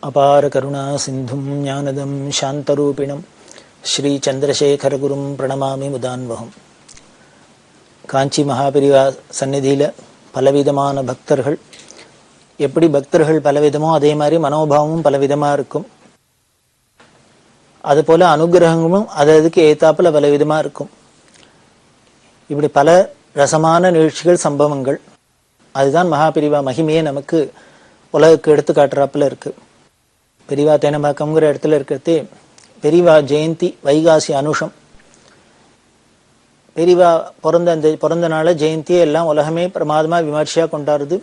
அபார கருணா சிந்தும் ஞானதம் சாந்தரூபிணம் ஸ்ரீ சந்திரசேகரகுரும் பிரணமாமி முதான்வகம். காஞ்சி மகாபெரிவா சந்நிதியில் பலவிதமான பக்தர்கள், எப்படி பக்தர்கள் பலவிதமோ அதே மாதிரி மனோபாவமும் பலவிதமாக இருக்கும். அதுபோல் அனுகிரகங்களும் அதுக்கு ஏத்தாப்புல பலவிதமாக இருக்கும். இப்படி பல ரசமான நிகழ்ச்சிகள், சம்பவங்கள், அதுதான் மகாபெரிவா மகிமையை நமக்கு உலகுக்கு எடுத்து காட்டுறாப்புல இருக்கு. பெரியவா தேனம்பாக்கம்ங்கிற இடத்துல இருக்கிறதே பெரியவா ஜெயந்தி, வைகாசி அனுஷம். பெரியவா பிறந்த நாள ஜெயந்தியை எல்லாம் உலகமே பிரமாதமா விமர்சையா கொண்டாடுது.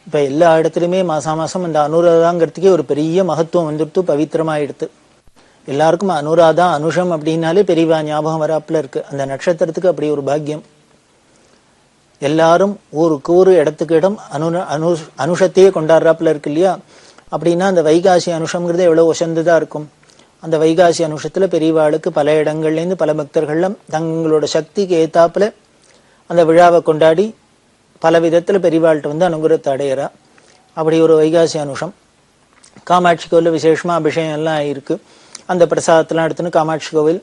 இப்ப எல்லா இடத்துலையுமே மாசம் அந்த அனுராதாங்கிறதுக்கே ஒரு பெரிய மகத்துவம் வந்துடுத்து, பவித்திரமாயிடுத்து. எல்லாருக்கும் அனுராதா அனுஷம் அப்படின்னாலே பெரியவா ஞாபகம் வராப்புல இருக்கு. அந்த நட்சத்திரத்துக்கு அப்படி ஒரு பாக்கியம். எல்லாரும் ஊருக்கு ஊரு, இடத்துக்கு இடம் அனுஷத்தையே கொண்டாடுறாப்புல இருக்கு இல்லையா? அப்படின்னா அந்த வைகாசி அனுஷம்ங்கிறது எவ்வளவு உசந்ததா இருக்கும். அந்த வைகாசி அனுஷத்துல பெரியவாளுக்கு பல இடங்கள்லேருந்து பல பக்தர்கள்லாம் தங்களோட சக்திக்கு ஏத்தாப்புல அந்த விழாவை கொண்டாடி பல விதத்துல பெரியவாள்கிட்ட அனுகிரகத்தை அடையிறா. அப்படி ஒரு வைகாசி அனுஷம் காமாட்சி கோவில் விசேஷமா அபிஷேகம் எல்லாம் ஆயிருக்கு. அந்த பிரசாதத்தெல்லாம் எடுத்துன்னு காமாட்சி கோவில்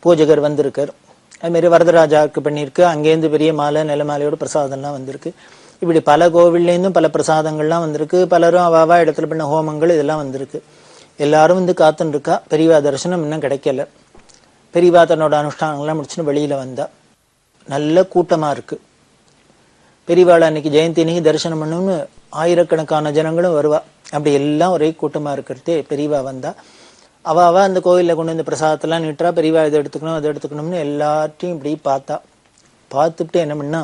பூஜகர் வந்திருக்கார். அதுமாரி வரதராஜாவுக்கு பண்ணியிருக்கு. அங்கேருந்து பெரிய மாலை, நில மாலையோட பிரசாதம்லாம் வந்திருக்கு. இப்படி பல கோவில்லேருந்தும் பல பிரசாதங்கள்லாம் வந்திருக்கு. பலரும் அவாவா இடத்துல பண்ண ஹோமங்கள் இதெல்லாம் வந்திருக்கு. எல்லாரும் காத்துன்னு இருக்கா. பெரியவா தரிசனம் இன்னும் கிடைக்கல. பெரியவா தன்னோட அனுஷ்டானங்கள்லாம் முடிச்சுன்னு வெளியில வந்தா. நல்ல கூட்டமா இருக்கு. பெரியவாளை அன்னைக்கு ஜெயந்தி அன்னைக்கு தரிசனம் பண்ணணும்னு ஆயிரக்கணக்கான ஜனங்களும் வருவா. அப்படி எல்லாம் ஒரே கூட்டமா இருக்கிறதே பெரியவா வந்தா. அவாவா அந்த கோவில்ல கொண்டு வந்து பிரசாதத்தெல்லாம் நீட்டா. பெரியவா இதை எடுத்துக்கணும் அதை எடுத்துக்கணும்னு எல்லாத்தையும் இப்படி பார்த்துட்டு என்ன பண்ணா,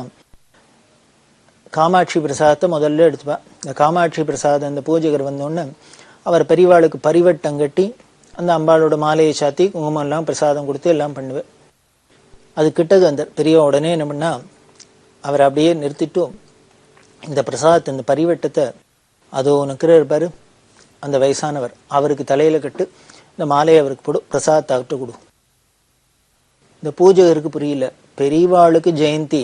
காமாட்சி பிரசாதத்தை முதல்ல எடுத்துப்பா. இந்த காமாட்சி பிரசாதம் அந்த பூஜைகர் வந்தோடனே அவர் பெரியவாளுக்கு பரிவட்டம் கட்டி அந்த அம்பாளோட மாலையை சாத்தி குங்குமம் எல்லாம் பிரசாதம் கொடுத்து எல்லாம் பண்ணுவேன். அது கிட்டக்கு அந்த பெரியவா உடனே என்ன பண்ணா, அவர் அப்படியே நிறுத்திட்டு இந்த பிரசாதத்தை, இந்த பரிவட்டத்தை அதோ நிற்கிற இருப்பாரு அந்த வயசானவர், அவருக்கு தலையில கட்டு, இந்த மாலையை அவருக்கு போடு, பிரசாதத்தை அவர்கிட்ட கொடு. இந்த பூஜைகருக்கு புரியல, பெரியவாளுக்கு ஜெயந்தி,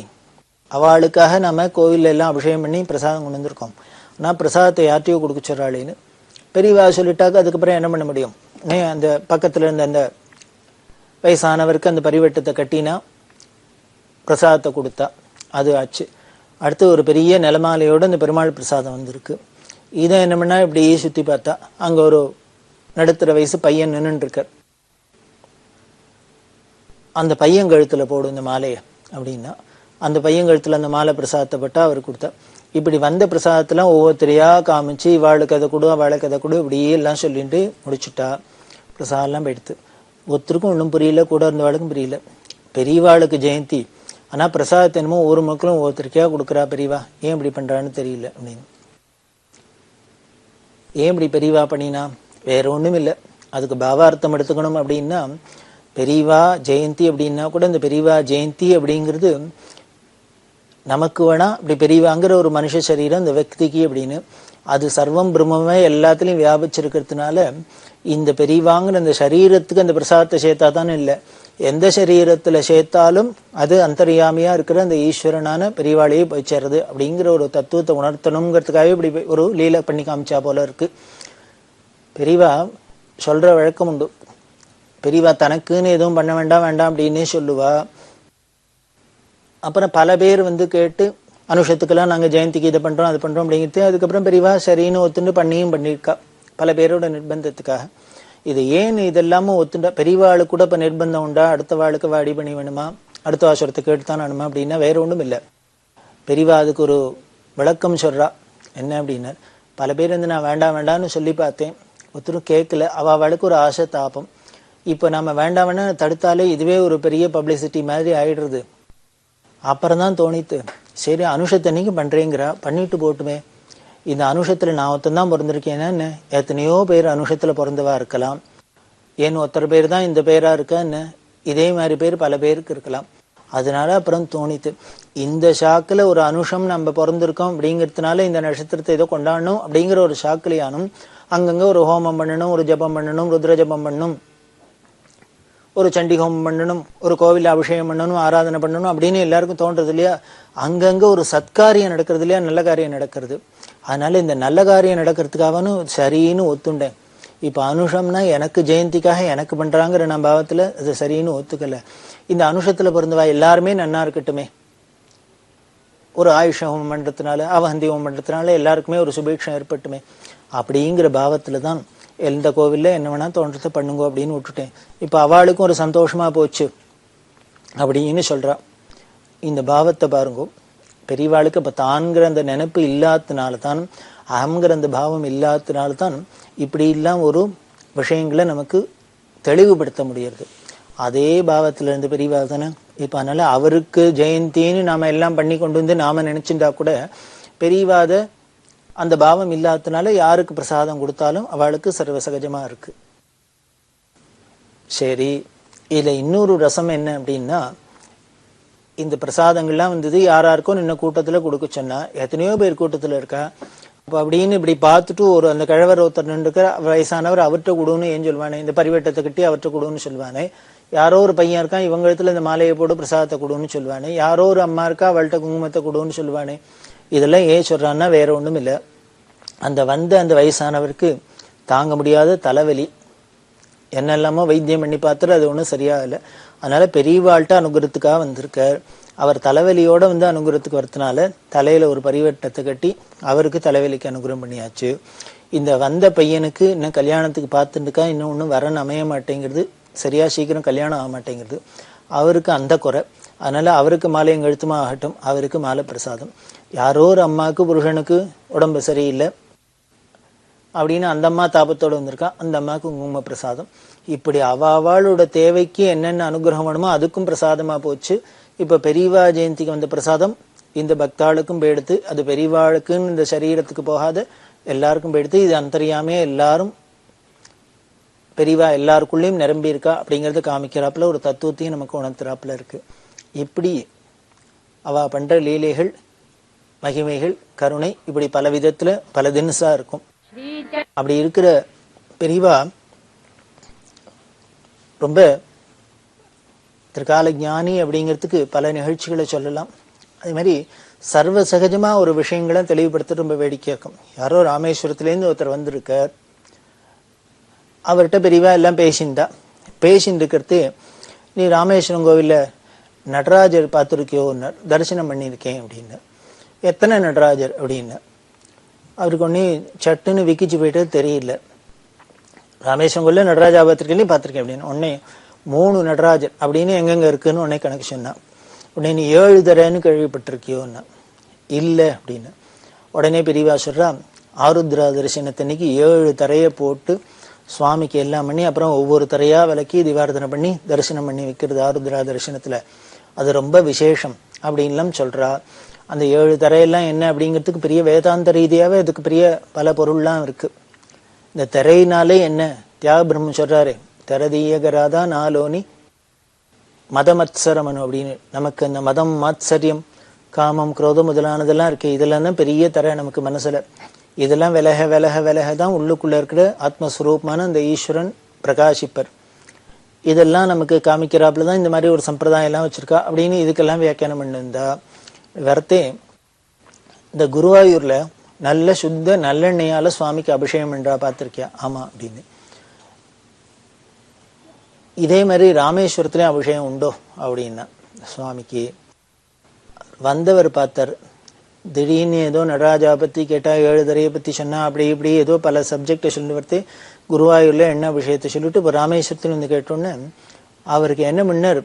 அவளுக்காக நம்ம கோவில்ல எல்லாம் அபிஷேகம் பண்ணி பிரசாதம் கொண்டு வந்திருக்கோம். ஆனால் பிரசாதத்தை யார்ட்டையோ கொடுக்க சொல்றாளேன்னு பெரியவா சொல்லிட்டாக்க அதுக்கப்புறம் என்ன பண்ண முடியும்? அந்த பக்கத்துல இருந்த அந்த வயசானவருக்கு அந்த பரிவட்டத்தை கட்டினா பிரசாதத்தை கொடுத்தா, அது ஆச்சு. அடுத்து ஒரு பெரிய நிலமாலையோட அந்த பெருமாள் பிரசாதம் வந்திருக்கு. இதை என்ன பண்ணா இப்படியே சுத்தி பார்த்தா, அங்க ஒரு நடுத்தர வயசு பையன் நின்றுட்டு இருக்கார். அந்த பையன் கழுத்துல போடும் இந்த மாலைய அப்படின்னா, அந்த பையன் கழுத்துல அந்த மாலை பிரசாதத்தை பட்டா அவர் கொடுத்தா. இப்படி வந்த பிரசாதத்தெல்லாம் ஒவ்வொருத்தரையா காமிச்சு, இவாளுக்கு அதை கொடு அவளுக்கு அதை கொடு இப்படியே எல்லாம் சொல்லிட்டு முடிச்சுட்டா. பிரசாதம் எல்லாம் போயிடுத்து. ஒருத்தருக்கும் ஒன்றும் புரியல, கூட இருந்தவாளுக்கும் புரியல. பெரியவாளுக்கு ஜெயந்தி, ஆனா பிரசாதத்தை என்னமோ ஒரு மக்களும் ஒவ்வொருத்தருக்கையா கொடுக்குறா பெரியவா, ஏன் இப்படி பண்றான்னு தெரியல அப்படின்னு. ஏன் இப்படி பெரியவா பண்ணினா? வேற ஒண்ணும் இல்லை, அதுக்கு பாவார்த்தம் எடுத்துக்கணும். அப்படின்னா பெரியவா ஜெயந்தி அப்படின்னா கூட இந்த பெரியவா ஜெயந்தி அப்படிங்கிறது நமக்கு வேணா இப்படி பெரியவாங்கிற ஒரு மனுஷ சரீரம் இந்த వ్యక్తిக்கு அப்படின்னு, அது சர்வம் பிரம்மமே எல்லாத்துலயும் வியாபிச்சிருக்கிறதுனால இந்த பெரியவாங்கிற இந்த சரீரத்துக்கு அந்த பிரசாதத்தை சேர்த்தா தானே இல்லை, எந்த சரீரத்துல சேர்த்தாலும் அது அந்தர்யாமியா இருக்கிற அந்த ஈஸ்வரனான பெரியவாளையே போய் சேர்றது அப்படிங்கிற ஒரு தத்துவத்தை உணர்த்தணுங்கிறதுக்காகவே இப்படி ஒரு லீலை பண்ணி காமிச்சா போல இருக்கு. பெரியவா சொல்ற வழக்கம் உண்டு, பெரியவா தனக்குன்னு எதுவும் பண்ண வேண்டாம் அப்படின்னே சொல்லுவா. அப்புறம் பல பேர் கேட்டு அனுஷத்துக்கெல்லாம் நாங்க ஜெயந்திக்கு இதை பண்றோம் அது பண்றோம் அப்படிங்கிறது. அதுக்கப்புறம் பெரியவா சரின்னு ஒத்துண்டு பண்ணியிருக்கா பல பேரோட நிர்பந்தத்துக்காக. இது ஏன் இதெல்லாமும் ஒத்துண்டா? பெரியவாளுக்கு கூட இப்ப நிர்பந்தம் உண்டா? அடுத்த வாளுக்கு வாடி பண்ணி வேணுமா, அடுத்த வாசரத்தை கேட்டுத்தான் வேணுமா அப்படின்னா வேற ஒன்றும் இல்லை. பெரியவா அதுக்கு ஒரு விளக்கம் சொல்றா. என்ன அப்படின்னா, பல பேர் நான் வேண்டாம்னு சொல்லி பார்த்தேன், ஒருத்தரும் கேட்கல. அவளுக்கு ஒரு ஆசை தாபம். இப்போ நம்ம வேண்டாம்னு தடுத்தாலே இதுவே ஒரு பெரிய பப்ளிசிட்டி மாதிரி ஆயிடுறது. அப்புறம் தான் தோணித்து, சரி அனுஷத்தன்னைக்கு பண்றேங்கிறா, பண்ணிட்டு போட்டுமே. இந்த அனுஷத்துல நான் ஒருத்தன் பிறந்திருக்கேன்னு, எத்தனையோ பேர் அனுஷத்துல பிறந்தவா இருக்கலாம். ஏன்னு ஒருத்தர் பேர் தான் இந்த பேரா இருக்கான்னு, இதே மாதிரி பேர் பல பேருக்கு இருக்கலாம். அதனால அப்புறம் தோணித்து, இந்த ஷாக்குல ஒரு அனுஷம் நம்ம பிறந்திருக்கோம் அப்படிங்கிறதுனால இந்த நட்சத்திரத்தை ஏதோ கொண்டாடணும் அப்படிங்கிற ஒரு ஷாக்குலையானும் அங்கங்க ஒரு ஹோமம் பண்ணணும், ஒரு ஜபம் பண்ணணும், ருத்ர ஜபம் பண்ணணும், ஒரு சண்டி ஹோமம் பண்ணணும், ஒரு கோவில் அபிஷேகம் பண்ணணும், ஆராதனை பண்ணணும் அப்படின்னு எல்லாருக்கும் தோன்றது இல்லையா? அங்கங்க ஒரு சத்காரியம் நடக்கிறது இல்லையா, நல்ல காரியம் நடக்கிறது. அதனால இந்த நல்ல காரியம் நடக்கிறதுக்காகனு சரின்னு ஒத்துண்டேன். இப்ப அனுஷம்னா எனக்கு ஜெயந்திக்காக எனக்கு பண்றாங்கிற நான் பாவத்துல அது சரின்னு ஒத்துக்கல. இந்த அனுஷத்துல பிறந்தவா எல்லாருமே நன்னா இருக்கட்டுமே, ஒரு ஆயுஷ ஹோமம் பண்றதுனால அவஹந்தி ஹோமம் பண்றதுனால எல்லாருக்குமே ஒரு சுபீட்சம் ஏற்பட்டுமே அப்படிங்கிற பாவத்துலதான் எந்த கோவில்ல என்ன வேணா தோன்றத்தை பண்ணுங்க அப்படின்னு விட்டுட்டேன். இப்ப அவளுக்கும் ஒரு சந்தோஷமா போச்சு அப்படின்னு சொல்றா. இந்த பாவத்தை பாருங்க, பெரியவாளுக்கு இப்ப தான்கிற அந்த நினைப்பு இல்லாததுனால்தான், அகங்கிற அந்த பாவம் இல்லாததுனால்தான் இப்படி எல்லாம் ஒரு விஷயங்களை நமக்கு தெளிவுபடுத்த முடியாது. அதே பாவத்துல இருந்து பெரியவா தானே. இப்ப அதனால அவருக்கு ஜெயந்தின்னு நாம எல்லாம் பண்ணி கொண்டு வந்து நாம நினைச்சுட்டா கூட பெரியவாத அந்த பாவம் இல்லாததுனால யாருக்கு பிரசாதம் கொடுத்தாலும் அவளுக்கு சர்வசகஜமா இருக்கு. சரி, இதுல இன்னொரு ரசம் என்ன அப்படின்னா, இந்த பிரசாதங்கள்லாம் வந்தது யாராருக்கும் நின்ன கூட்டத்துல கொடுக்க சொன்னா, எத்தனையோ பேர் கூட்டத்துல இருக்கா. அப்ப அப்படின்னு இப்படி பார்த்துட்டு ஒரு அந்த கிழவர் ஒருத்தர் நின்றுக்கிற வயசானவர் அவர்கிட்ட கொடுன்னு ஏன் சொல்லுவானே, இந்த பரிவட்டத்தை கட்டி அவர்கிட்ட கொடுன்னு சொல்லுவானே. யாரோ ஒரு பையன் இருக்கான், இவங்க இடத்துல இந்த மாலையை போட்டு பிரசாதத்தை கொடுன்னு சொல்லுவானே. யாரோ ஒரு அம்மா இருக்கா, அவள்கிட்ட குங்குமத்தை கொடுன்னு சொல்லுவானே. இதெல்லாம் ஏன் சொல்றான்னா வேற ஒண்ணும் இல்லை, அந்த வயசானவருக்கு தாங்க முடியாத தலைவலி, என்னெல்லாமோ வைத்தியம் பண்ணி பார்த்துட்டு அது ஒன்றும் சரியா இல்லை. அதனால பெரியவாள்கிட்ட அனுகிரகத்துக்காக வந்திருக்கார். அவர் தலைவலியோட அனுகிரகத்துக்கு வரதுனால தலையில ஒரு பரிவட்டத்தை கட்டி அவருக்கு தலைவலிக்கு அனுகிரகம் பண்ணியாச்சு. இந்த வந்த பையனுக்கு இன்னும் கல்யாணத்துக்கு பார்த்துட்டுக்கா, இன்னும் ஒன்றும் வரன்னு அமைய மாட்டேங்கிறது, சரியா சீக்கிரம் கல்யாணம் ஆக மாட்டேங்கிறது. அவருக்கு அந்த குறை. அதனால அவருக்கு மாலையும் கழுத்துமா ஆகட்டும், அவருக்கு மாலை பிரசாதம். யாரோ ஒரு அம்மாவுக்கு புருஷனுக்கு உடம்பு சரியில்லை அப்படின்னு அந்த அம்மா தாபத்தோடு வந்திருக்கா, அந்த அம்மாவுக்கு குங்கும பிரசாதம். இப்படி அவளோட தேவைக்கு என்னென்ன அனுகிரகம் வேணுமோ அதுக்கும் பிரசாதமா போச்சு. இப்ப பெரியவா ஜெயந்திக்கு வந்த பிரசாதம் இந்த பக்தாளுக்கும் போயிடுத்து. அது பெரியவாளுக்குன்னு இந்த சரீரத்துக்கு போகாத எல்லாருக்கும் போயிடுத்து. இது அந்தரியாமே எல்லாரும் பெரியவா எல்லாருக்குள்ளேயும் நிரம்பி இருக்கா அப்படிங்கறத காமிக்கிறாப்புல ஒரு தத்துவத்தையும் நமக்கு உணர்த்துறாப்புல இருக்கு. இப்படி அவ பண்ற லீலைகள், மகிமைகள், கருணை இப்படி பல விதத்துல பல தினசா இருக்கும். அப்படி இருக்கிற பெரியவா ரொம்ப திரிகால ஞானி அப்படிங்கிறதுக்கு பல நிகழ்ச்சிகளை சொல்லலாம். அதே மாதிரி சர்வ சகஜமா ஒரு விஷயங்களை தெளிவுபடுத்த ரொம்ப வேடிக்கை இருக்கும். யாரோ ராமேஸ்வரத்திலேருந்து ஒருத்தர் வந்திருக்கார், அவர்கிட்ட பெரியவா எல்லாம் பேசிட்டு இருக்கிறது, நீ ராமேஸ்வரம் கோவில்ல நடராஜர் பார்த்துருக்கியோன்னார். தரிசனம் பண்ணியிருக்கேன் அப்படின்னு. எத்தனை நடராஜர் அப்படின்னு அவருக்கு ஒன்னே சட்டுன்னு விக்கிச்சு போயிட்டு தெரியல. ராமேஸ்வரம் கோவில்ல நடராஜா பார்த்திருக்கேன் அப்படின்னு. உடனே 3 நடராஜர் அப்படின்னு எங்கெங்க இருக்குன்னு உடனே கணக்கு சொன்னான். உடனே நீ 7 தரன்னு கேள்விப்பட்டிருக்கியோன்னா. இல்லை அப்படின்னு. உடனே பெரியவா சொல்றா, ஆருத்ரா தரிசனத்தன்னைக்கு 7 தரையை போட்டு சுவாமிக்கு எல்லாம் பண்ணி அப்புறம் ஒவ்வொரு தரையா விளக்கி திவார்த்தனை பண்ணி தரிசனம் பண்ணி வைக்கிறது ஆருத்ரா தரிசனத்துல. அது ரொம்ப விசேஷம் அப்படின்லாம் சொல்றா. அந்த 7 தரையெல்லாம் என்ன அப்படிங்கிறதுக்கு பெரிய வேதாந்த ரீதியாவே அதுக்கு பெரிய பல பொருள்லாம் இருக்கு. இந்த திரையினாலே என்ன தியாக பிரம்மம் சொல்றாரு, திரதீயகராதா நாலோனி மதமத்சரமனு அப்படின்னு. நமக்கு அந்த மதம், மாத்சரியம், காமம், குரோதம் முதலானதெல்லாம் இருக்கு. இதெல்லாம் தான் பெரிய தரை நமக்கு மனசுல. இதெல்லாம் விலக விலக விலகதான் உள்ளுக்குள்ள இருக்கிற ஆத்மஸ்வரூபமான அந்த ஈஸ்வரன் பிரகாசிப்பர். இதெல்லாம் நமக்கு காமிக்கிறாப்புலதான் இந்த மாதிரி ஒரு சம்பிரதாயம் எல்லாம் வச்சிருக்கா அப்படின்னு இதுக்கெல்லாம் வியாக்கியானம் பண்ணிருந்தா. வரத்தே இந்த குருவாயூர்ல நல்ல சுத்த நல்லெண்ணெயால சுவாமிக்கு அபிஷேகம் பண்றா, பார்த்திருக்கியா? ஆமா அப்படின்னு. இதே மாதிரி ராமேஸ்வரத்துலயும் அபிஷேகம் உண்டோ அப்படின்னா சுவாமிக்கு வந்தவர் பார்த்தார். திடீர்னு ஏதோ நடராஜா பத்தி கேட்டா, 7 தரையை பத்தி சொன்னா, அப்படி இப்படி ஏதோ பல சப்ஜெக்டை சொல்லி வரத்து குருவாயூர்ல என்ன விஷயத்த சொல்லிட்டு இப்ப ராமேஸ்வரத்துல வந்து கேட்டோன்னு அவருக்கு என்ன பண்ணார்,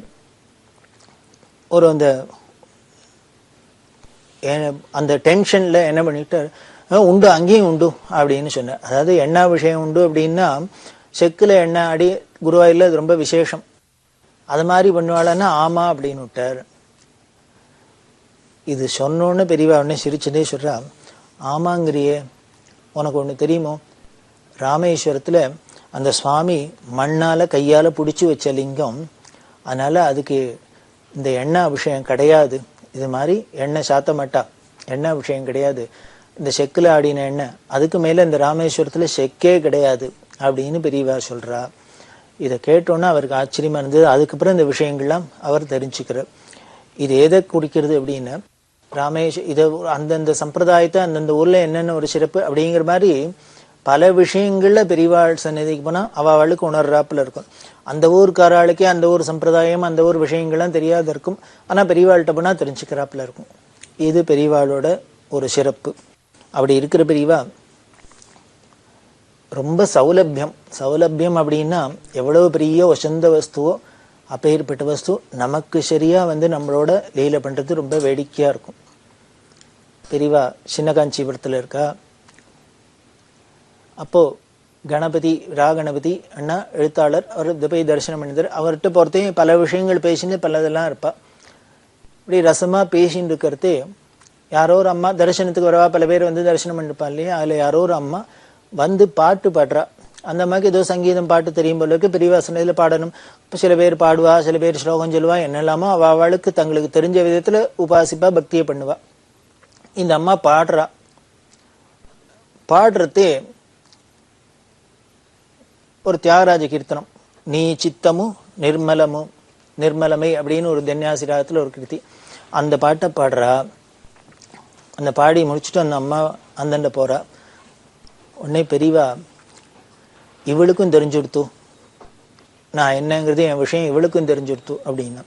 ஒரு அந்த டென்ஷன்ல என்ன பண்ணிட்டார், உண்டு அங்கேயும் உண்டு அப்படின்னு சொன்னார். அதாவது எண்ணெய் விஷயம் உண்டு அப்படின்னா செக்குல எண்ணெய் அடி குருவாயூர்ல அது ரொம்ப விசேஷம். அது மாதிரி பண்ணுவாளன்னா ஆமா அப்படின்னு விட்டார். இது சொன்னோன்னு பெரியவா உடனே சிரிச்சுட்டே சொல்றா, ஆமாங்கிறியே, உனக்கு ஒண்ணு தெரியுமோ, ராமேஸ்வரத்துல அந்த சுவாமி மண்ணால கையால பிடிச்சி வச்ச லிங்கம், அதனால அதுக்கு இந்த எண்ணெய் அபிஷேகம் கிடையாது. இது மாதிரி எண்ணெய் சாத்த மாட்டா, எண்ணெய் அபிஷேகம் கிடையாது. இந்த செக்குல ஆடின எண்ணெய், அதுக்கு மேல இந்த ராமேஸ்வரத்துல செக்கே கிடையாது அப்படின்னு பெரியவா சொல்றா. இதை கேட்டோன்னா அவருக்கு ஆச்சரியமா இருந்தது. அதுக்கப்புறம் இந்த விஷயங்கள்லாம் அவர் தெரிஞ்சுக்கிறார். இது எதை குடிக்கிறது அப்படின்னா, இது அந்தந்த சம்பிரதாயத்தை அந்தந்த ஊர்ல என்னென்ன ஒரு சிறப்பு அப்படிங்கிற மாதிரி பல விஷயங்கள்ல பெரியவாள் சன்னதிக்கு போனா அவளுக்கு உணர்றாப்புல இருக்கும். அந்த ஊருக்காராளுக்கே அந்த ஊர் சம்பிரதாயம் அந்த ஊர் விஷயங்கள்லாம் தெரியாத இருக்கும். ஆனா பெரியவாள்கிட்ட போனா தெரிஞ்சுக்கிறாப்புல இருக்கும். இது பெரியவாளோட ஒரு சிறப்பு. அப்படி இருக்கிற பெரியவா ரொம்ப சௌலபியம் அப்படின்னா எவ்வளவு பெரிய வசந்த வஸ்துவோ அப்பேற்பட்ட வஸ்து நமக்கு சரியா நம்மளோட லீலை பண்றது ரொம்ப வேடிக்கையா இருக்கும். பெரியவா சின்ன காஞ்சிபுரத்துல இருக்கா. அப்போ கணபதி கணபதி அண்ணா எழுத்தாளர், அவர் போய் தரிசனம் பண்ணிதார். அவர்கிட்ட பொறுத்தையும் பல விஷயங்கள் பேசின்னு பலதெல்லாம் இருப்பா. இப்படி ரசமா பேசின்னு இருக்கிறதே யாரோ ஒரு அம்மா தரிசனத்துக்கு வரவா, பல பேர் தரிசனம் பண்ணிருப்பா இல்லையா, அதுல யாரோ ஒரு அம்மா பாட்டு பாடுறா. அந்த அம்மாவுக்கு ஏதோ சங்கீதம் பாட்டு தெரியும் போலக்கு பெரியவா சன்னதியில பாடணும். இப்போ சில பேர் பாடுவா, சில பேர் ஸ்லோகம் சொல்லுவா, என்னெல்லாமோ அவளுக்கு தங்களுக்கு தெரிஞ்ச விதத்துல உபாசிப்பா, பக்தியை பண்ணுவா. இந்த அம்மா பாடுறதே ஒரு தியாகராஜ கீர்த்தனம், நீ சித்தமும் நிர்மலமை அப்படின்னு ஒரு தன்யாசி ராகத்துல ஒரு கிருதி. அந்த பாட்டை பாடுறா. அந்த பாடி முடிச்சுட்டு அந்த அம்மா அந்தண்ட போறா. உடனே பெரியவா இவளுக்கும் தெரிஞ்சுடுத்து, நான் என்னங்கிறது என் விஷயம் இவளுக்கும் தெரிஞ்சுடுத்து அப்படின்னா.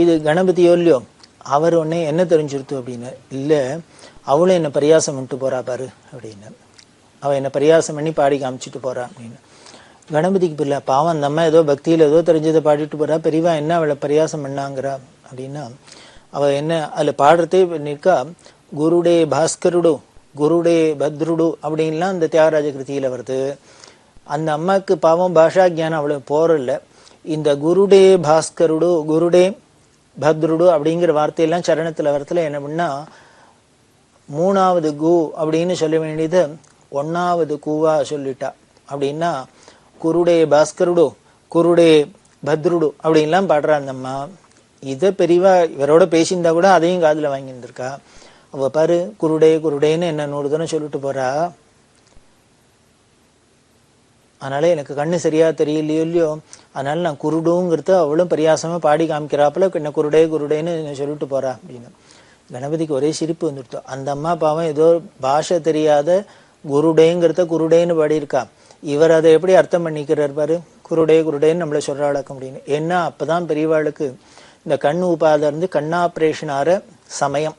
இது கணபதியோ இல்லையோ, அவர் உடனே என்ன தெரிஞ்சுடுத்து அப்படின்னு, இல்ல அவளும் என்ன பரியாசம் பண்ணிட்டு போறா பாரு அப்படின்னு. அவ என்ன பரியாசம் பண்ணி பாடி காமிச்சிட்டு போறா அப்படின்னு. கணபதிக்கு பிள்ளை பாவம், அந்த அம்மா ஏதோ பக்தியில ஏதோ தெரிஞ்சதை பாடிட்டு போறா, பெரியவா என்ன அவளை பரியாசம் பண்ணாங்கிறா அப்படின்னா, அவ என்ன அதுல பாடுறதே நிற்கா, குருடே பாஸ்கருடு குருடே பத்ருடு அப்படின்லாம் அந்த தியாகராஜ கிருதியில வருது. அந்த அம்மாவுக்கு பாவம் பாஷா ஜானம் அவ்வளவு போறல. இந்த குருடே பாஸ்கருடு குருடே பத்ருடு அப்படிங்கிற வார்த்தையெல்லாம் சரணத்துல வரத்துல என்ன பண்ணா, மூணாவது கு அப்படின்னு சொல்ல வேண்டியது ஒன்னாவது கூவா சொல்லிட்டா. அப்படின்னா குருடே பாஸ்கருடு குருடே பத்ருடு அப்படின்லாம் பாடுறா அந்த அம்மா. இதை பெரியவா இவரோட பேசியிருந்தா கூட அதையும் காதுல வாங்கியிருந்திருக்கா. அவ பாரு குருடேன்னு என்ன 100 தடவை சொல்லிட்டு போறா. அதனால எனக்கு கண்ணு சரியா தெரியலையோ இல்லையோ, அதனால நான் குருடுங்கிறத அவளும் பரியாசமா பாடி காமிக்கிறாப்புல என்ன குருடேன்னு சொல்லிட்டு போறா அப்படின்னு. கணபதிக்கு ஒரே சிரிப்பு வந்துடுத்து. அந்த அம்மா பாவம் ஏதோ பாஷை தெரியாத குருடேன்னு பாடியிருக்கா. இவர் அதை எப்படி அர்த்தம் பண்ணிக்கிறார் பாரு, குருடேன்னு நம்மள சொல்றாளாக்க அப்படின்னு. ஏன்னா அப்பதான் பெரியவாளுக்கு இந்த கண்ணு உபாதை இருந்து கண்ணாபரேஷன் ஆற சமயம்.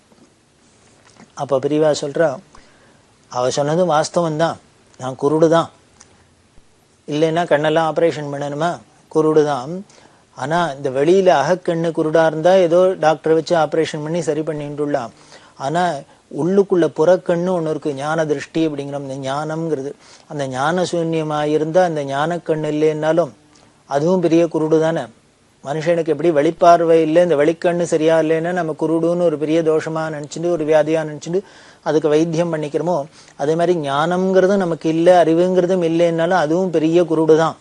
அப்ப பெரியவா சொல்றா, அவ சொன்னதும் வாஸ்தவம் தான், நான் குருடுதான், இல்லைன்னா கண்ணெல்லாம் ஆபரேஷன் பண்ணணுமா, குருடுதான். ஆனா இந்த வெளியில அகக்கண்ணு குருடா இருந்தா ஏதோ டாக்டரை வச்சு ஆபரேஷன் பண்ணி சரி பண்ணிட்டுலாம். ஆனா உள்ளுக்குள்ள புறக்கண்ணு ஒண்ணு இருக்கு, ஞான திருஷ்டி அப்படிங்கிற இந்த ஞானம்ங்கிறது. அந்த ஞான சூன்யமா இருந்தா அந்த ஞான கண்ணு இல்லைன்னாலும் அதுவும் பெரிய குருடு தானே. மனுஷனுக்கு எப்படி வெளிப்பார்வை இல்லை, இந்த வெளிக்கண்ணு சரியா இல்லைன்னா நம்ம குருடுன்னு ஒரு பெரிய தோஷமா நினைச்சுட்டு ஒரு வியாதியா நினைச்சுட்டு அதுக்கு வைத்தியம் பண்ணிக்கிறோமோ, அதே மாதிரி ஞானம்ங்கிறதும் நமக்கு இல்லை, அறிவுங்கிறதும் இல்லைன்னாலும் அதுவும் பெரிய குருடு தான்.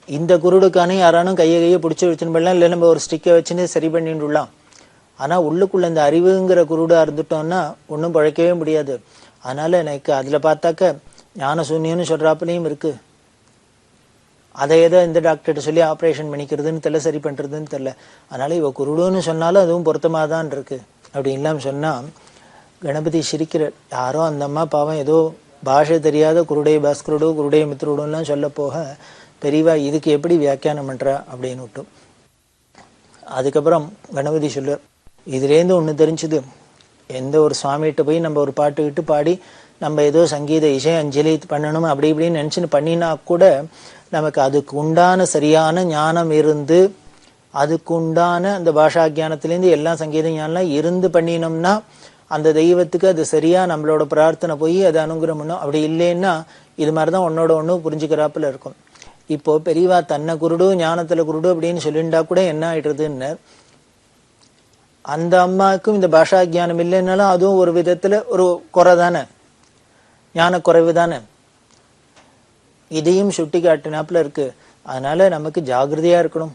இந்த குருடுக்கானே யாரானும் கையை பிடிச்சி வச்சுன்னு போடலாம், இல்லை நம்ம ஒரு ஸ்டிக்கை வச்சுன்னு சரி பண்ணிட்டுலாம். ஆனா உள்ளுக்குள்ள இந்த அறிவுங்கிற குருடா இருந்துட்டோம்னா ஒன்றும் பழைக்கவே முடியாது. அதனால எனக்கு அதுல பார்த்தாக்க ஞான சூன்யம்னு சொல்றாப்புலையும் இருக்கு. அதை ஏதோ இந்த டாக்டர்கிட்ட சொல்லி ஆப்ரேஷன் பண்ணிக்கிறதுன்னு தெரியல, சரி பண்றதுன்னு தெரியல. அதனால இவ குருடுன்னு சொன்னாலும் அதுவும் பொருத்தமாதான் இருக்கு அப்படின்லாம் சொன்னா கணபதி சிரிக்கிற. யாரோ அந்த அம்மா பாவம் ஏதோ பாஷை தெரியாத குருடே பாஸ்கருடோ குருடே மித்ருடோலாம் சொல்ல போக பெரியவா இதுக்கு எப்படி வியாக்கியானம் பண்றா அப்படின்னு விட்டோம். அதுக்கப்புறம் கணபதி சொல்ல, இதுலேருந்து ஒண்ணு தெரிஞ்சுது, எந்த ஒரு சுவாமிகிட்ட போய் நம்ம ஒரு பாட்டுக்கிட்டு பாடி நம்ம ஏதோ சங்கீத இசை அஞ்சலி பண்ணணும் அப்படி இப்படின்னு நினைச்சுன்னு பண்ணினா கூட நமக்கு அதுக்கு உண்டான சரியான ஞானம் இருந்து அதுக்கு உண்டான அந்த பாஷா ஜானத்திலேருந்து எல்லா சங்கீத ஞானம் இருந்து பண்ணினோம்னா அந்த தெய்வத்துக்கு அது சரியா நம்மளோட பிரார்த்தனை போய் அதை அனுகிரகம் பண்ணும். அப்படி இல்லைன்னா இது மாதிரிதான் ஒன்னோட ஒண்ணு புரிஞ்சுக்கிறாப்புல இருக்கும். இப்போ பெரியவா தன்னை குருடு ஞானத்துல குருடு அப்படின்னு சொல்லிண்டா கூட என்ன ஆயிடுறதுன்னு, அந்த அம்மாவுக்கும் இந்த பாஷா ஜானம் இல்லைன்னாலும் அதுவும் ஒரு விதத்துல ஒரு குறை தானே, ஞான குறைவு தானே. இதையும் சுட்டி காட்டினாப்புல இருக்கு. அதனால நமக்கு ஜாகிரதையா இருக்கணும்.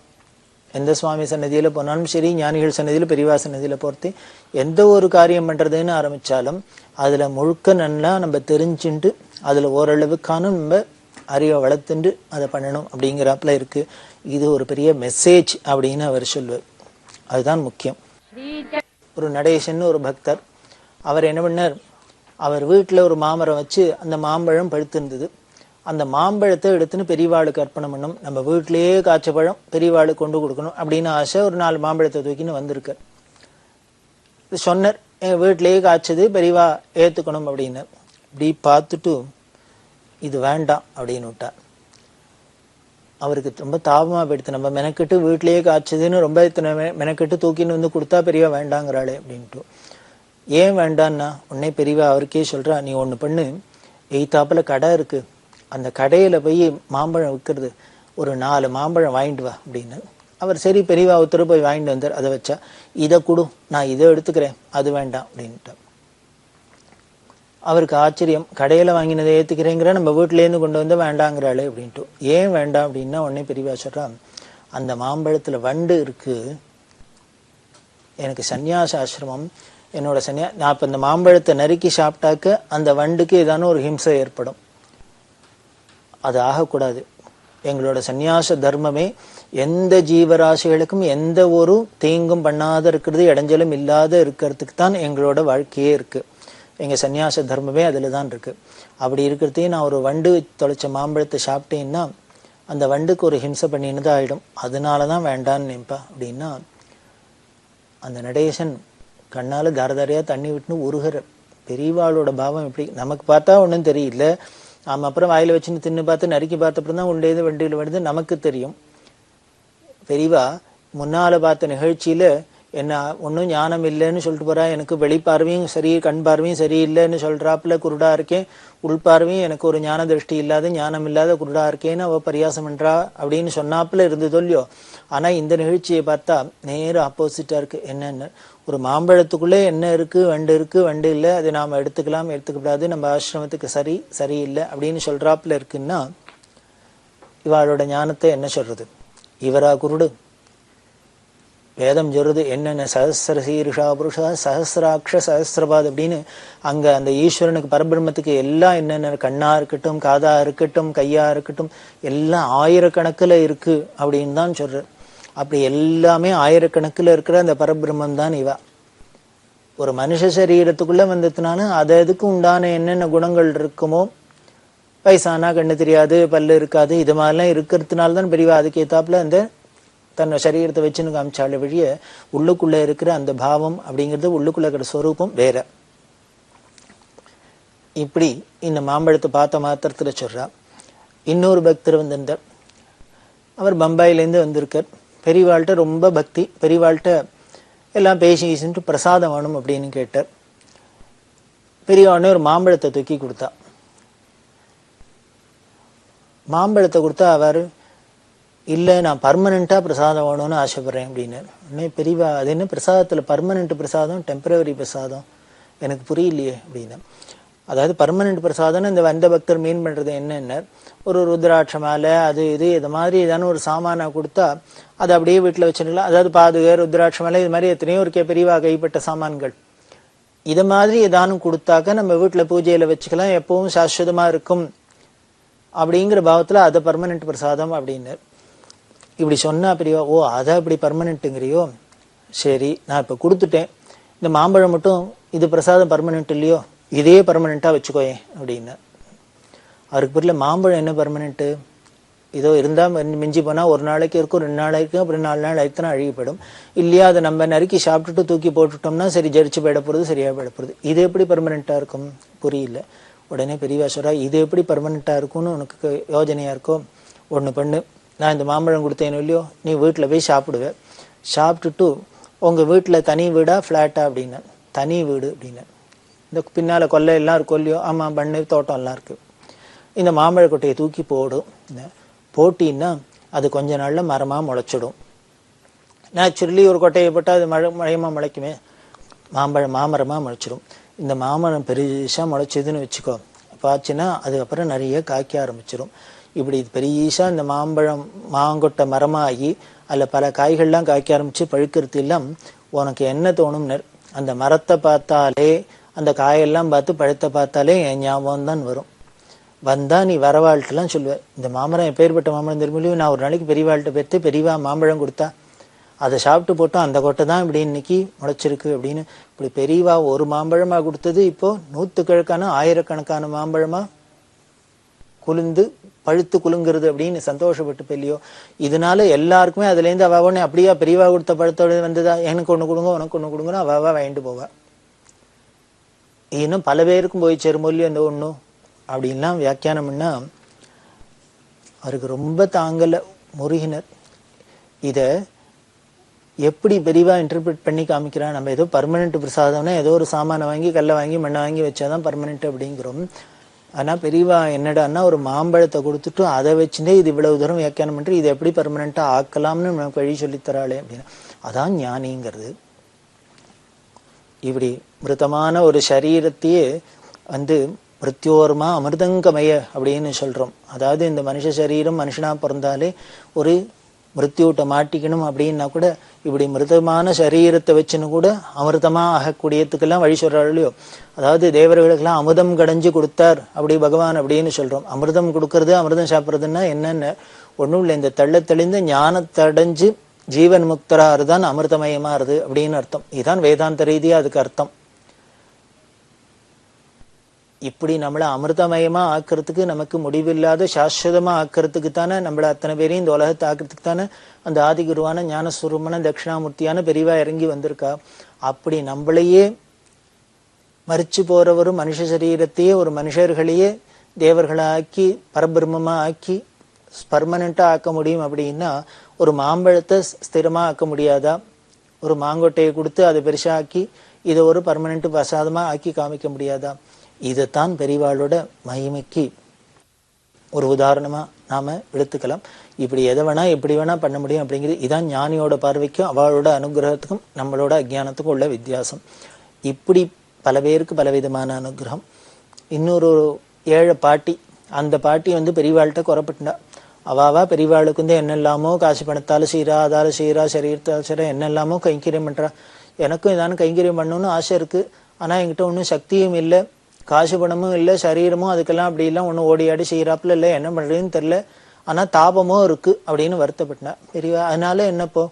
எந்த சுவாமி சன்னதியில போனாலும் சரி, ஞானிகள் சன்னதியில பெரியவா சன்னதியில பொறுத்து எந்த ஒரு காரியம் பண்றதுன்னு ஆரம்பிச்சாலும் அதுல முழுக்க நல்லா நம்ம தெரிஞ்சுட்டு அதுல ஓரளவுக்கான நம்ம அறிவை வளர்த்துண்டு அதை பண்ணணும் அப்படிங்கிறாப்புல இருக்கு. இது ஒரு பெரிய மெசேஜ் அப்படின்னு அவர் சொல்லுவார். அதுதான் முக்கியம். ஒரு நடேசன் ஒரு பக்தர். அவர் என்ன பண்ணார், அவர் வீட்டில் ஒரு மாமரம் வச்சு அந்த மாம்பழம் பழுத்திருந்தது. அந்த மாம்பழத்தை எடுத்துன்னு பெரியவாளுக்கு அர்ப்பணம் பண்ணணும், நம்ம வீட்டிலேயே காய்ச்ச பழம் பெரியவாளுக்கு கொண்டு கொடுக்கணும் அப்படின்னு ஆசை. ஒரு 4 மாம்பழத்தை தூக்கின்னு வந்திருக்கார். சொன்னார், என் வீட்டிலேயே காய்ச்சது, பெரியவா ஏத்துக்கணும் அப்படின்னு. இப்படி பார்த்துட்டு இது வேண்டாம் அப்படின்னு விட்டார். அவருக்கு ரொம்ப தாபமா போயிடுத்து, நம்ம மெனக்கெட்டு வீட்டிலேயே காய்ச்சதுன்னு ரொம்ப மெனக்கெட்டு தூக்கின்னு வந்து கொடுத்தா பெரியவா வேண்டாங்கிறாளே அப்படின்ட்டு. ஏன் வேண்டான்னா உடனே பெரியவா அவருக்கே சொல்றா, நீ ஒண்ணு பண்ணு, எய்த்தாப்புல கடை இருக்கு, அந்த கடையில போய் மாம்பழம் விற்கிறது, ஒரு 4 மாம்பழம் வாங்கிட்டு வா அப்படின்னு. அவர் சரி பெரியவா ஒருத்தர் போய் வாங்கிட்டு வந்தார். அதை வச்சா, இதை கொடு, நான் இதை எடுத்துக்கிறேன், அது வேண்டாம் அப்படின்ட்டு. அவருக்கு ஆச்சரியம், கடையில வாங்கினதை ஏத்துக்கிறேங்கிற, நம்ம வீட்டுல இருந்து கொண்டு வந்து வேண்டாங்கிறாளே அப்படின்ட்டு. ஏன் வேண்டாம் அப்படின்னா உடனே பெரியவா சொல்றா, அந்த மாம்பழத்துல வண்டு இருக்கு, எனக்கு சந்நியாச ஆசிரமம், என்னோட நான் இப்ப இந்த மாம்பழத்தை நறுக்கி சாப்பிட்டாக்க அந்த வண்டுக்கு ஏதான ஒரு ஹிம்சை ஏற்படும், அது ஆகக்கூடாது. எங்களோட சந்நியாச தர்மமே எந்த ஜீவராசிகளுக்கும் எந்த ஒரு தீங்கும் பண்ணாத இருக்கிறது, இடைஞ்சலும் இல்லாத இருக்கிறதுக்கு தான் எங்களோட வாழ்க்கையே இருக்கு. எங்க சந்நியாச தர்மமே அதுல தான் இருக்கு. அப்படி இருக்கிறதையும் நான் ஒரு வண்டு தொலைச்ச மாம்பழத்தை சாப்பிட்டேன்னா அந்த வண்டுக்கு ஒரு ஹிம்சை பண்ணினது ஆயிடும், அதனாலதான் வேண்டான்னு நினைப்பா அப்படின்னா. அந்த நடேசன் கண்ணால தாரதாரியா தண்ணி விட்டுன்னு உருகிற. பெரியவாளோட பாவம் எப்படி நமக்கு பார்த்தா ஒன்றும் தெரியல, நாம அப்புறம் வாயில வச்சுன்னு தின்னு பார்த்து நறுக்கி பார்த்தப்பறம் தான் உள்ளேது வண்டியில் வருது நமக்கு தெரியும். பெரியவா முன்னால பார்த்த நிகழ்ச்சியில என்ன ஒன்றும் ஞானம் இல்லைன்னு சொல்லிட்டு போறா, எனக்கு வெளிப்பார்வையும் சரி கண் பார்வையும் சரியில்லைன்னு சொல்றாப்புல குருடா இருக்கேன், உள்பார்வையும் எனக்கு ஒரு ஞான திருஷ்டி இல்லாத ஞானம் இல்லாத குருடா இருக்கேன்னு அவ பரியாசம் பண்றா அப்படின்னு சொன்னாப்புல இருந்ததோ இல்லையோ. ஆனா இந்த நிகழ்ச்சியை பார்த்தா நேரம் ஆப்போசிட்டா இருக்கு. என்னன்னு, ஒரு மாம்பழத்துக்குள்ளே என்ன இருக்கு, வண்டு இருக்கு, வண்டு இல்லை, அதை நாம எடுத்துக்கலாம் எடுத்துக்கூடாது, நம்ம ஆசிரமத்துக்கு சரியில்லை அப்படின்னு சொல்றாப்புல இருக்குன்னா இவளோட ஞானத்தை என்ன சொல்றது? இவரா குருடு? வேதம் சொல்றது என்னென்ன, சஹஸ்ர சீருஷா புருஷா சஹஸ்ராட்ச சஹஸ்ரபாத் அப்படின்னு. அங்க அந்த ஈஸ்வரனுக்கு பரபிரம்மத்துக்கு எல்லாம் என்னென்ன, கண்ணா இருக்கட்டும், காதா இருக்கட்டும், கையா இருக்கட்டும், எல்லாம் ஆயிரக்கணக்கில் இருக்கு அப்படின்னு தான் சொல்ற. அப்படி எல்லாமே ஆயிரக்கணக்கில் இருக்கிற அந்த பரபிரம்மம் தான் இவா. ஒரு மனுஷ சரீரத்துக்குள்ள வந்ததுனால அதுக்கு உண்டான என்னென்ன குணங்கள் இருக்குமோ, வயசானா கண்ணு தெரியாது, பல்லு இருக்காது, இது மாதிரிலாம் இருக்கிறதுனால தான் பெரியவா அதுக்கு ஏத்தாப்புல அந்த தன்னை சரீரத்தை வச்சுன்னு காமிச்சால வழிய உள்ளுக்குள்ள இருக்கிற அந்த பாவம் அப்படிங்கிறது, உள்ளுக்குள்ள இருக்கிற ஸ்வரூபம் வேற. இப்படி இந்த மாம்பழத்தை பார்த்த மாத்திரத்துல சொல்றா. இன்னொரு பக்தர் வந்திருந்தார். அவர் பம்பாயிலேருந்து வந்திருக்கார். பெரியவாள்கிட்ட ரொம்ப பக்தி, பெரியவாள்கிட்ட எல்லாம் பேசிட்டு பிரசாதம் வேணும் அப்படின்னு கேட்டார். பெரியவாள்னே ஒரு மாம்பழத்தை தூக்கி கொடுத்தா. மாம்பழத்தை கொடுத்தா அவர், இல்லை நான் பர்மனண்டா பிரசாதம் வேணும்னு ஆசைப்படுறேன் அப்படின்னு. உடனே பெரியவா, அது என்ன பிரசாதத்துல பர்மனன்ட் பிரசாதம் டெம்பரவரி பிரசாதம் எனக்கு புரியலையே அப்படின்னு. அதாவது பர்மனன்ட் பிரசாதம்னு இந்த வந்த பக்தர் மீன் பண்றது என்னென்ன, ஒரு ருத்ராட்ச மாலை அது இது மாதிரி ஏதான ஒரு சாமானா கொடுத்தா அது அப்படியே வீட்டுல வச்சுக்கலாம். அதாவது பாதுகா, ருத்ராட்ச மாலை, இது மாதிரி எத்தனையோ இருக்கே பெரியவா கைப்பட்ட சாமான்கள். இதை மாதிரி ஏதானும் கொடுத்தாக்க நம்ம வீட்டுல பூஜையில வச்சுக்கலாம், எப்பவும் சாஸ்வதமா இருக்கும் அப்படிங்கிற பாவத்துல அதை பர்மனன்ட் பிரசாதம் அப்படின்னு. இப்படி சொன்னா பெரியவா, ஓ அதை அப்படி பர்மனன்ட்டுங்கிறியோ, சரி நான் இப்ப கொடுத்துட்டேன், இந்த மாம்பழம் மட்டும் இது பிரசாதம் பர்மனன்ட் இல்லையோ, இதே பர்மனண்டா வச்சுக்கோயே அப்படின்னு. அவருக்கு புரியல, மாம்பழம் என்ன பர்மனன்ட், இதோ இருந்தா மிஞ்சி போனா ஒரு நாளைக்கு இருக்கும், 2 நாளைக்கு, அப்புறம் 4 நாள் ஆயிடுத்துனா அழுகி போயிடும். இல்லையா அதை நம்ம நறுக்கி சாப்பிட்டுட்டு தூக்கி போட்டுட்டோம்னா சரி ஜரிச்சு போயிட போறது, சரியா போயிட போறது, இது எப்படி பர்மனண்டா இருக்கும் புரியல. உடனே பெரியவா சொல்றா, இது எப்படி பர்மனண்டா இருக்கும்னு உனக்கு யோஜனையா இருக்கோ, ஒண்ணு பண்ணு, நான் இந்த மாம்பழம் கொடுத்தேன்னு இல்லையோ, நீ வீட்டுல போய் சாப்பிடுவேன், சாப்பிட்டுட்டு உங்க வீட்டுல தனி வீடா பிளாட்டா அப்படின்னு. தனி வீடு அப்படின்னு. இந்த பின்னால கொல்லை எல்லாம் இருக்கும் இல்லையோ, ஆமா பண்ணு தோட்டம் எல்லாம் இருக்கு, இந்த மாம்பழ கொட்டையை தூக்கி போடும், போட்டின்னா அது கொஞ்ச நாள்ல மரமா முளைச்சிடும். நேச்சுரலி ஒரு கொட்டையை போட்டா அது மழையமா முளைக்குமே, மாமரமா முளைச்சிடும். இந்த மாமரம் பெருசா முளைச்சதுன்னு வச்சுக்கோ, பாச்சுன்னா அதுக்கப்புறம் நிறைய காய்க்க ஆரம்பிச்சிடும். இப்படி பெரியசா இந்த மாங்கொட்டை மரமாகி அதுல பல காய்கள்லாம் காய்க்க ஆரம்பிச்சு பழுக்கிறது எல்லாம் உனக்கு என்ன தோணும்னு, அந்த மரத்தை பார்த்தாலே அந்த காயெல்லாம் பார்த்து பழத்தை பார்த்தாலே என் ஞாபகம் தான் வரும். வந்தா நீ வரவாழ்கிட்டலாம் சொல்லுவேன், இந்த மாமரம் எப்பேற்பட்ட மாமரம் தெரியுமோ, நான் ஒரு நாளைக்கு பெரியவாழ்கிட்ட பெற்று பெரியவா மாம்பழம் கொடுத்தா அதை சாப்பிட்டு போட்டோம், அந்த கொட்டை தான் இப்படி இன்னைக்கு முளைச்சிருக்கு அப்படின்னு. இப்படி பெரியவா ஒரு மாம்பழமா கொடுத்தது இப்போ 100கணக்கான 1000கணக்கான மாம்பழமா குலுந்து பழுத்து குலுங்குறது அப்படின்னு சந்தோஷப்பட்டு பெல்லையோ. இதனால எல்லாருக்குமே அதுல இருந்து அவ ஒண்ணு அப்படியா பெரியவா கொடுத்த பழத்தோட வந்ததா, எனக்கு ஒண்ணு கொடுங்க உனக்கு ஒண்ணு கொடுங்கன்னு அவ வாங்கிட்டு போவா. இன்னும் பல பேருக்கும் போய் சேருமொழியோ இந்த ஒண்ணும் அப்படின்லாம் வியாக்கியானம்னா அவருக்கு ரொம்ப தாங்கல முருகினர். இத எப்படி பெரியவா இன்டர்பிரட் பண்ணி காமிக்கிறான். நம்ம ஏதோ பர்மனெண்ட் பிரசாதம்னா ஏதோ ஒரு சாமானை வாங்கி கல்லை வாங்கி மண்ணை வாங்கி வச்சாதான் பர்மனெண்ட் அப்படிங்கிறோம். ஆனா பெரியவா என்னடான்னா ஒரு மாம்பழத்தை கொடுத்துட்டு அதை வச்சுட்டே இது இவ்வளவு தூரம் வியாக்கியானம் பண்ணி இதை எப்படி பர்மனெண்டா ஆக்கலாம்னு நமக்கு வழி சொல்லித்தராளே அப்படின்னு. அதான் ஞானிங்கிறது. இப்படி மிருதமான ஒரு சரீரத்தையே மிருத்யோர்மா அமிர்தங்கமய அப்படின்னு சொல்றோம். அதாவது இந்த மனுஷ சரீரம் மனுஷனா பிறந்தாலே ஒரு மிருத்யூட்ட மாட்டிக்கணும் அப்படின்னா கூட இப்படி மிருதமான சரீரத்தை வச்சுன்னு கூட அமிர்தமா ஆகக்கூடியதுக்கெல்லாம் வழி சொல்றாள் இல்லையோ. அதாவது தேவர்களுக்கெல்லாம் அமுதம் கடைஞ்சு கொடுத்தார் அப்படி பகவான் அப்படின்னு சொல்றோம். அமிர்தம் கொடுக்கறது அமிர்தம் சாப்பிட்றதுன்னா என்னென்ன ஒண்ணும் இல்லை, இந்த தள்ள தெளிந்த ஞானத்தடைஞ்சு ஜீவன் முக்தராருதான் அமிர்தமயமாறுது அப்படின்னு அர்த்தம். இதுதான் வேதாந்த ரீதியா அதுக்கு அர்த்தம். இப்படி நம்மளை அமிர்தமயமா ஆக்கிறதுக்கு நமக்கு முடிவில்லாத சாஸ்வதமா ஆக்கிறதுக்கு தானே நம்மள அத்தனை பேரையும் இந்த உலகத்தை ஆக்கிறதுக்கு தானே அந்த ஆதிகுருவான ஞானஸ்வரூபமான தட்சிணாமூர்த்தியான பெரியவா இறங்கி வந்திருக்கா. அப்படி நம்மளையே மறிச்சு போற ஒரு மனுஷ சரீரத்தையே ஒரு மனுஷர்களையே தேவர்களை ஆக்கி பரபிரம்மமா ஆக்கி பர்மனண்டா ஆக்க முடியும் அப்படின்னா ஒரு மாம்பழத்தை ஸ்திரமா ஆக்க முடியாதா? ஒரு மாங்கொட்டையை கொடுத்து அதை பெருசா ஆக்கி இதை ஒரு பர்மனண்ட் பிரசாதமா ஆக்கி காமிக்க முடியாதா? இதைத்தான் பெரியவாளோட மகிமைக்கு ஒரு உதாரணமா நாம எடுத்துக்கலாம். இப்படி எதை வேணா எப்படி வேணா பண்ண முடியும் அப்படிங்கிறது இதான் ஞானியோட பார்வைக்கும் அவளோட அனுகிரகத்துக்கும் நம்மளோட அஜ்ஞானத்துக்கும் உள்ள வித்தியாசம். இப்படி பல பேருக்கு பலவிதமான அனுகிரகம். இன்னொரு ஏழை பாட்டி, அந்த பாட்டி பெரியவாள்கிட்ட குறப்பட்டுண்டா. அவாவா பெரியவாளுக்கு என்னெல்லாமோ காசு பணத்தால செய்யறா, அதால செய்யறா, சரீரத்தால் செய்யறா, என்னெல்லாமோ கைங்கரியம் பண்றா. எனக்கும் இதான கைங்கரியம் பண்ணணும்னு ஆசை இருக்கு. ஆனா என்கிட்ட ஒன்றும் சக்தியும் இல்லை, காசு பணமும் இல்லை, சரீரமும் அதுக்கெல்லாம் அப்படி எல்லாம் ஒன்றும் ஓடியாடி செய்யறாப்புல இல்லை, என்ன பண்றதுன்னு தெரியல. ஆனா தாபமும் இருக்கு அப்படின்னு வருத்தப்பட்டா பெரியவா. அதனால என்னப்போ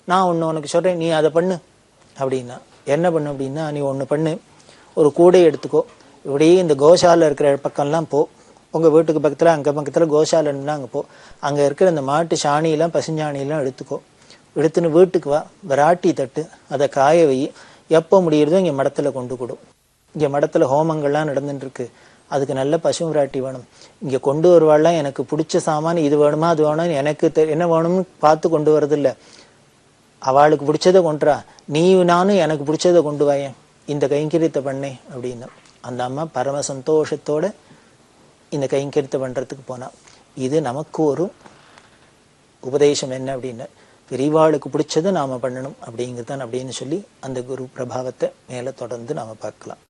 நான் ஒண்ணு உனக்கு சொல்றேன், நீ அதை பண்ணு அப்படின்னா. என்ன பண்ணு அப்படின்னா, நீ ஒண்ணு பண்ணு, ஒரு கூடை எடுத்துக்கோ, இப்படியே இந்த கோசாலை இருக்கிற பக்கம்லாம் போ, உங்க வீட்டுக்கு பக்கத்துல அங்க பக்கத்துல கோசாலைன்னா அங்க போ, அங்க இருக்கிற இந்த மாட்டு சாணியெல்லாம் பசுஞ்சாணியெல்லாம் எடுத்துக்கோ, எடுத்துன்னு வீட்டுக்கு வா, விராட்டி தட்டு, அதை காய வை, எப்போ முடியறதோ இங்க மடத்துல கொண்டு கொடு. இங்க மடத்துல ஹோமங்கள்லாம் நடந்துட்டு இருக்கு, அதுக்கு நல்ல பசு விராட்டி வேணும். இங்க கொண்டு வருவாள்லாம் எனக்கு பிடிச்ச சாமான் இது வேணுமா அது வேணும், எனக்கு என்ன வேணும்னு பார்த்து கொண்டு வரது இல்ல, அவளுக்கு பிடிச்சதை கொண்டுறா, நீ நானும் எனக்கு பிடிச்சதை கொண்டு வாயேன், இந்த கைங்கரியத்தை பண்ணேன் அப்படின்னு. அந்த அம்மா பரம சந்தோஷத்தோட இந்த கைங்கரியத்தை பண்றதுக்கு போனா. இது நமக்கு ஒரு உபதேசம் என்ன அப்படின்னு, பெரியவாளுக்கு பிடிச்சதை நாம பண்ணணும் அப்படிங்கிறதான் அப்படின்னு சொல்லி அந்த குரு பிரபாவத்தை மேல தொடர்ந்து நாம பார்க்கலாம்.